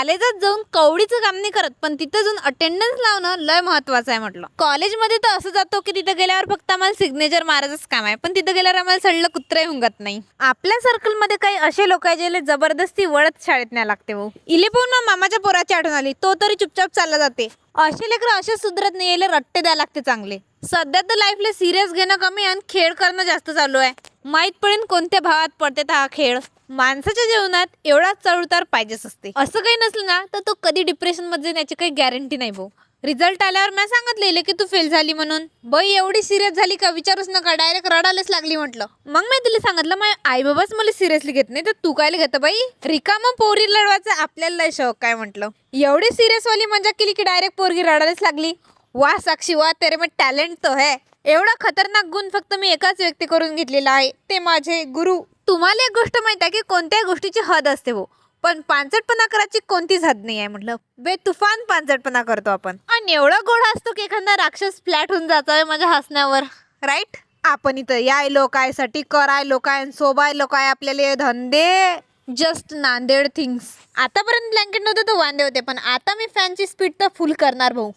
कॉलेजात जाऊन कवडीचं काम नाही करत, पण तिथं जाऊन अटेंडन्स लावणं लय महत्वाचं आहे म्हटलं. कॉलेजमध्ये तर असं जातो की तिथं गेल्यावर फक्त आम्हाला सिग्नेचर मारायचंच काम आहे, पण तिथं गेल्यावर आम्हाला सडलं कुत्रही हुंगत नाही. आपल्या सर्कलमध्ये काही असे लोक आहे ज्याला जबरदस्ती वळत शाळेत न्याय लागते. भाऊ इले पाहून मामाच्या पोराची आठवण आली, तो तरी चुपचाप चालला जाते. असे लेकर असे सुधरत नाही, याला रट्टे द्यायला लागते चांगले. सध्या तर लाईफला सिरियस घेणं कमी आणि खेळ करणं जास्त चालू आहे. माहीत पडेल कोणत्या भावात पडते हा खेळ. माणसाच्या जीवनात एवढा चढउतार पाहिजेच असते. असं काही नसलं ना तर तो कधी डिप्रेशन मध्ये जाण्याची काही गॅरंटी नाही. भाऊ रिझल्ट आल्यावर मी सांगितलेलं की तू फेल झाली म्हणून. बाई एवढी सिरियस झाली का विचारूच नका, डायरेक्ट रडायलाच लागली म्हटलं. मग मी तिला सांगितलं माझ्या आई बाबाच मला सिरियसली घेत नाही तर तू कायला घेतं बाई. रिकामा पोरी लढवायचा आपल्याला लय शौक काय म्हटलं. एवढी सिरियस वाली मजा केली की डायरेक्ट पोरगी रडायलाच लागली. वाह साक्षी वाह, तेरे में टॅलेंट तो है. एवढा खतरनाक गुण फक्त मी एकाच व्यक्ती करून घेतलेला आहे, ते माझे गुरु. तुम्हाला एक गोष्ट माहित आहे की कोणत्याही गोष्टीची हद असते. हो पण पांचटपणा करायची कोणतीच हद नाही आहे म्हटलं. बेतुफान पांचटपणा करतो आपण आणि एवढा गोड असतो की एखादा राक्षस फ्लॅट होऊन जातोय माझ्या हसण्यावर. राईट. आपण इथं यायलो कायसाठी, करायलो काय, सोबायलो काय, आपल्याला धंदे जस्ट नांदेड थिंग्स. आतापर्यंत ब्लँकेट नव्हते तर वांदे होते, पण आता मी फॅनची स्पीड तर फुल करणार भाऊ.